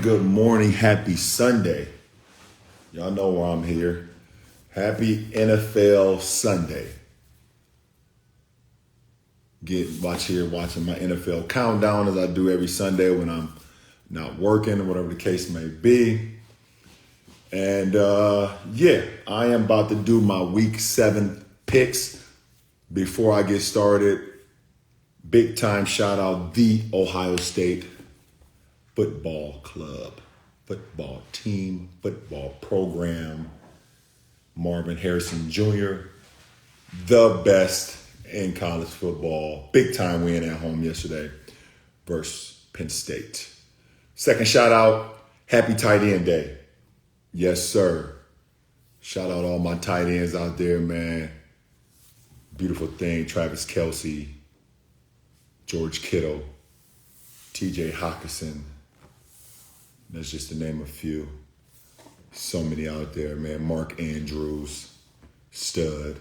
good morning, happy Sunday. Y'all know why I'm here. Happy NFL Sunday. Watching my NFL countdown as I do every Sunday when I'm not working or whatever the case may be. And I am about to do my week 7 picks. Before I get started, big time shout out the Ohio State football club, football team, football program. Marvin Harrison Jr., the best in college football. Big time win at home yesterday versus Penn State. Second shout out, happy tight end day. Yes, sir. Shout out all my tight ends out there, man. Beautiful thing. Travis Kelce, George Kittle, TJ Hawkinson. That's just to name a few. So many out there, man. Mark Andrews, stud.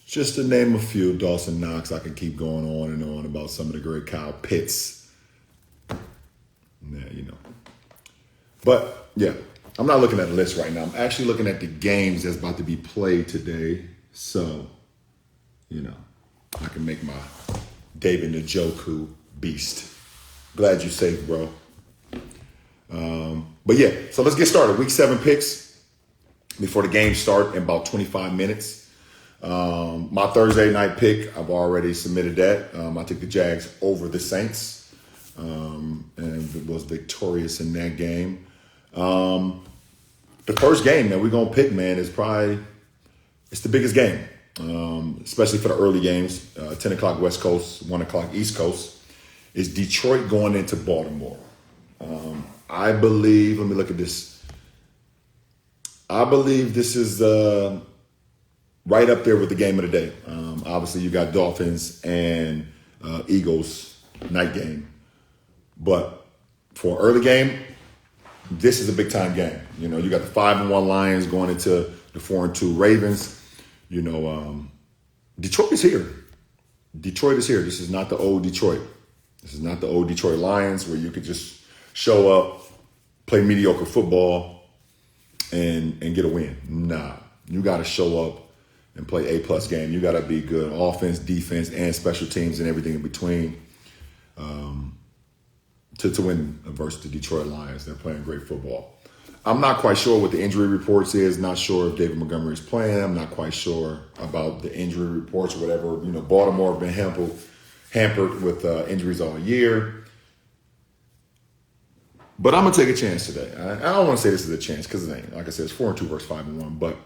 Just to name a few. Dawson Knox. I can keep going on and on about some of the great Kyle Pitts. But yeah, I'm not looking at the list right now. I'm actually looking at the games that's about to be played today. So, I can make my David Njoku beast. Glad you're safe, bro. So let's get started. Week 7 picks before the games start in about 25 minutes. My Thursday night pick, I've already submitted that. I took the Jags over the Saints and was victorious in that game. The first game that we're going to pick, man, it's the biggest game, especially for the early games, 10 o'clock West Coast, 1 o'clock East Coast, is Detroit going into Baltimore. I believe, let me look at this. I believe this is right up there with the game of the day. Obviously, you got Dolphins and Eagles night game. But for an early game, this is a big-time game. You got the 5-1 Lions going into the 4-2 Ravens. Detroit is here. Detroit is here. This is not the old Detroit. This is not the old Detroit Lions where you could just show up, play mediocre football, and get a win. Nah, you got to show up and play A+ game. You got to be good offense, defense, and special teams and everything in between to win versus the Detroit Lions. They're playing great football. I'm not quite sure what the injury reports is. Not sure if David Montgomery is playing. I'm not quite sure about the injury reports or whatever. Baltimore have been hampered with injuries all year. But I'm going to take a chance today. I don't want to say this is a chance because it ain't. Like I said, it's 4-2 versus 5-1. But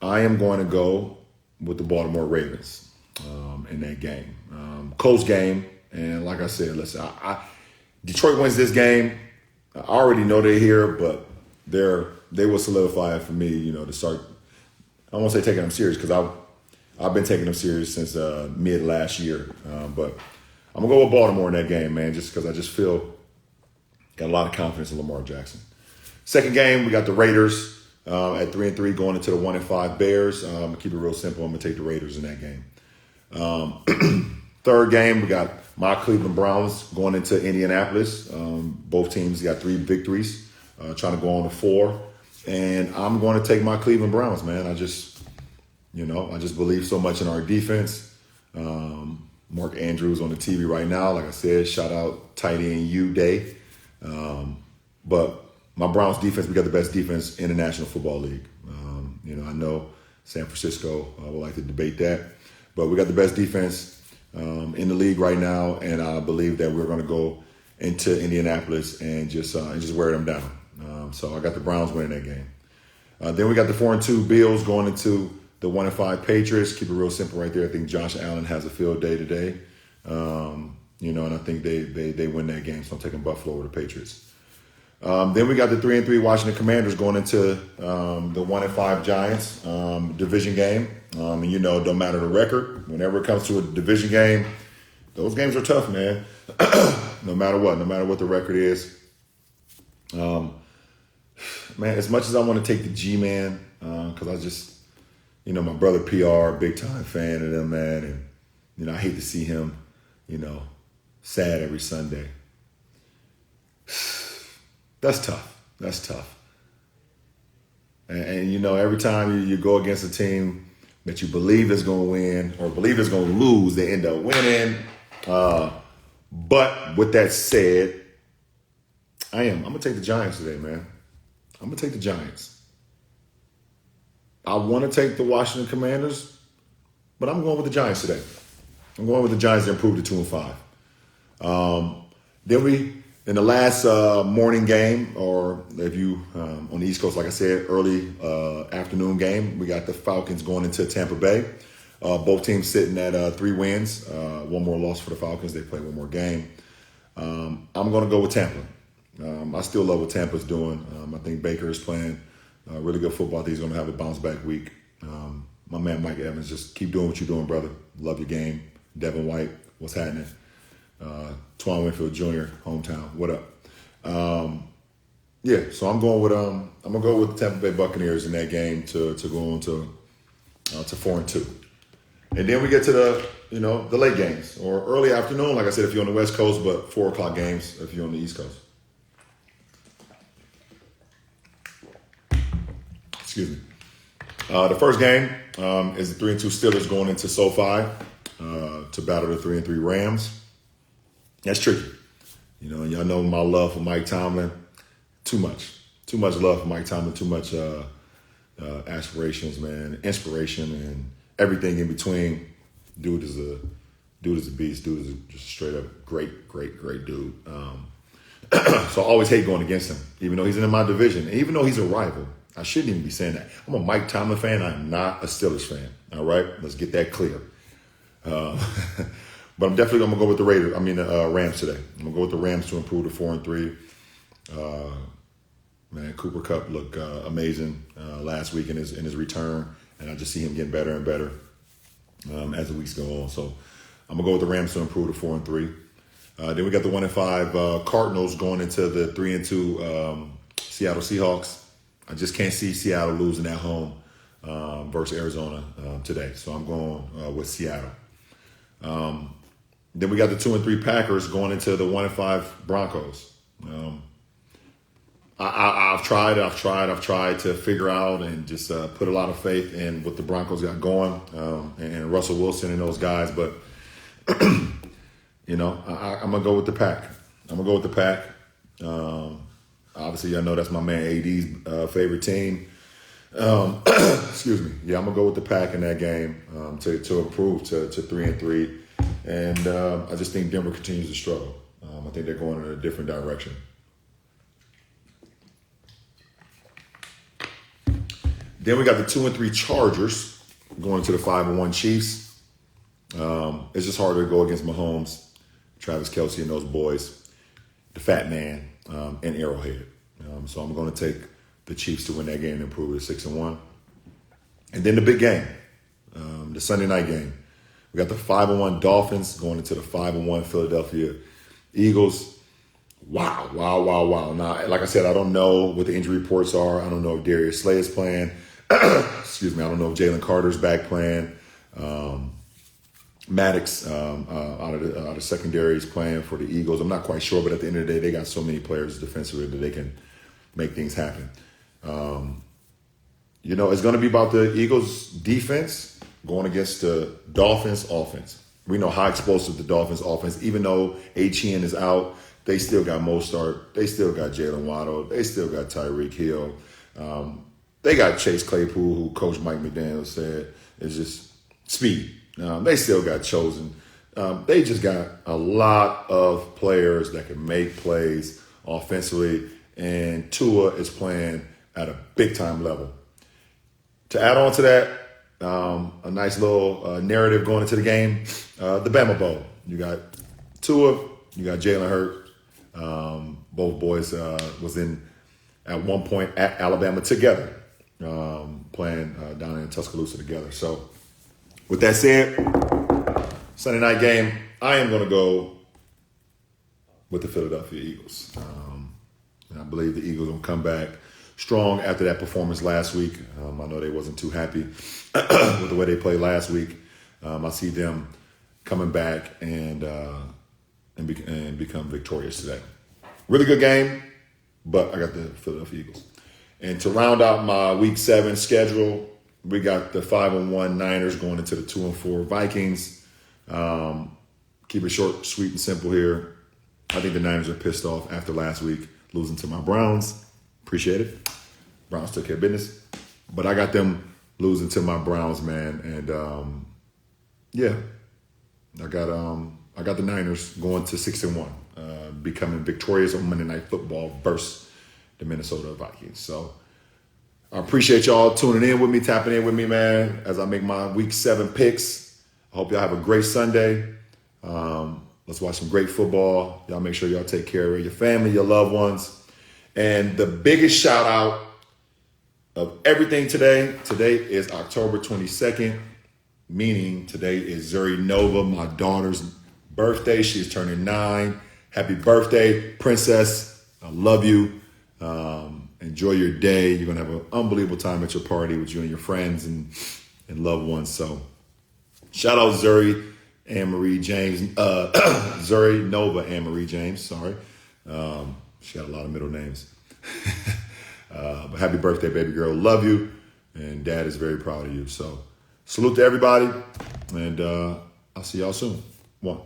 I am going to go with the Baltimore Ravens in that game. Close game. And like I said, listen, Detroit wins this game. I already know they're here, but they will solidify it for me, to start. I won't say taking them serious because I've been taking them serious since mid last year. But I'm going to go with Baltimore in that game, man, just because I just feel got a lot of confidence in Lamar Jackson. Second game, we got the Raiders at 3-3 going into the 1-5 Bears. I'm going to keep it real simple. I'm going to take the Raiders in that game. Third game, we got my Cleveland Browns going into Indianapolis. Both teams got 3 victories, trying to go on to 4. And I'm going to take my Cleveland Browns, man. I just believe so much in our defense. Mark Andrews on the TV right now. Like I said, shout out tight end U Day. But my Browns defense, we got the best defense in the National Football League. I know San Francisco would like to debate that, but we got the best defense in the league right now, and I believe that we're going to go into Indianapolis and just wear them down. So I got the Browns winning that game. Then we got the 4-2 Bills going into the 1-5 Patriots. Keep it real simple right there. I think Josh Allen has a field day today. And I think they win that game. So I'm taking Buffalo over the Patriots. Then we got the 3-3 Washington Commanders going into the 1-5 Giants division game. No matter the record, whenever it comes to a division game, those games are tough, man. no matter what the record is. Man, as much as I want to take the G-Man, because I just, my brother PR, big time fan of them, man, and I hate to see him, sad every Sunday. That's tough. That's tough. And you know, every time you go against a team that you believe is going to win or believe is going to lose, they end up winning. But with that said, I'm going to take the Giants today, man. I'm going to take the Giants. I want to take the Washington Commanders, but I'm going with the Giants today. I'm going with the Giants to improve to 2-5. Then in the last morning game, or if you on the East Coast, like I said, early afternoon game, we got the Falcons going into Tampa Bay. Both teams sitting at 3 wins. One more loss for the Falcons. They play one more game. I'm going to go with Tampa. I still love what Tampa's doing. I think Baker is playing really good football. I think he's going to have a bounce back week. My man Mike Evans, just keep doing what you're doing, brother. Love your game. Devin White, what's happening? Twan Winfield Jr., hometown. What up? So I'm gonna go with the Tampa Bay Buccaneers in that game to go on to 4-2. And then we get to the late games or early afternoon, like I said, if you're on the West Coast, but 4:00 games if you're on the East Coast. Excuse me. The first game is the 3-2 Steelers going into SoFi to battle the 3-3 Rams. That's tricky. You know, y'all know my love for Mike Tomlin. Too much love for Mike Tomlin. Too much aspirations, man, inspiration, and everything in between. Dude is a beast. Dude is just a straight up great dude. So I always hate going against him, even though he's in my division, even though he's a rival. I shouldn't even be saying that. I'm a Mike Tomlin fan. I'm not a Steelers fan. All right, let's get that clear. But I'm definitely going to go with the Rams today. I'm going to go with the Rams to improve to 4-3. Man, Cooper Kupp looked amazing last week in his return, and I just see him getting better and better as the weeks go on. So I'm going to go with the Rams to improve to 4-3. Then we got the 1-5 Cardinals going into the 3-2 Seattle Seahawks. I just can't see Seattle losing at home versus Arizona today. So I'm going with Seattle. Then we got the 2-3 Packers going into the 1-5 Broncos. I've tried to figure out and just put a lot of faith in what the Broncos got going and Russell Wilson and those guys. But, I'm going to go with the Pack. Obviously, I know that's my man AD's favorite team. Excuse me. Yeah, I'm going to go with the Pack in that game to improve to 3-3. And I just think Denver continues to struggle. I think they're going in a different direction. Then we got the 2-3 Chargers going to the 5-1 Chiefs. It's just harder to go against Mahomes, Travis Kelce, and those boys, the Fat Man, and Arrowhead. So I'm going to take the Chiefs to win that game and improve to 6-1. And then the big game, the Sunday night game. We got the 5-1 Dolphins going into the 5-1 Philadelphia Eagles. Wow. Now, like I said, I don't know what the injury reports are. I don't know if Darius Slay is playing. Excuse me. I don't know if Jalen Carter's back playing. Maddox out of secondary is playing for the Eagles. I'm not quite sure, but at the end of the day, they got so many players defensively that they can make things happen. It's going to be about the Eagles' defense going against the Dolphins' offense. We know how explosive the Dolphins' offense, even though Etienne is out, they still got Mostert. They still got Jalen Waddle. They still got Tyreek Hill. They got Chase Claypool, who Coach Mike McDaniel said is just speed. They still got Chosen. They just got a lot of players that can make plays offensively, and Tua is playing at a big-time level. To add on to that, a nice little narrative going into the game, the Bama Bowl. You got Tua, you got Jalen Hurts. Both boys was at one point at Alabama together, playing down in Tuscaloosa together. So with that said, Sunday night game, I am going to go with the Philadelphia Eagles. And I believe the Eagles will come back strong after that performance last week. I know they wasn't too happy with the way they played last week. I see them coming back and and become victorious today. Really good game, but I got the Philadelphia Eagles. And to round out my Week 7 schedule, we got the 5-1 Niners going into the 2-4 Vikings. Keep it short, sweet, and simple here. I think the Niners are pissed off after last week losing to my Browns. Appreciate it. Browns took care of business. But I got them losing to my Browns, man. And yeah, I got the Niners going to 6-1, becoming victorious on Monday Night Football versus the Minnesota Vikings. So I appreciate y'all tuning in with me, tapping in with me, man, as I make my Week 7 picks. I hope y'all have a great Sunday. Let's watch some great football. Y'all make sure y'all take care of your family, your loved ones. And the biggest shout out of everything today is October 22nd, meaning today is Zuri Nova, my daughter's birthday. She's turning 9. Happy birthday, princess. I love you. Enjoy your day. You're going to have an unbelievable time at your party with you and your friends and loved ones. So shout out Zuri Anne-Marie James, Zuri Nova Anne-Marie James, sorry. She got a lot of middle names. But happy birthday, baby girl. Love you. And Dad is very proud of you. So salute to everybody. And I'll see y'all soon. One.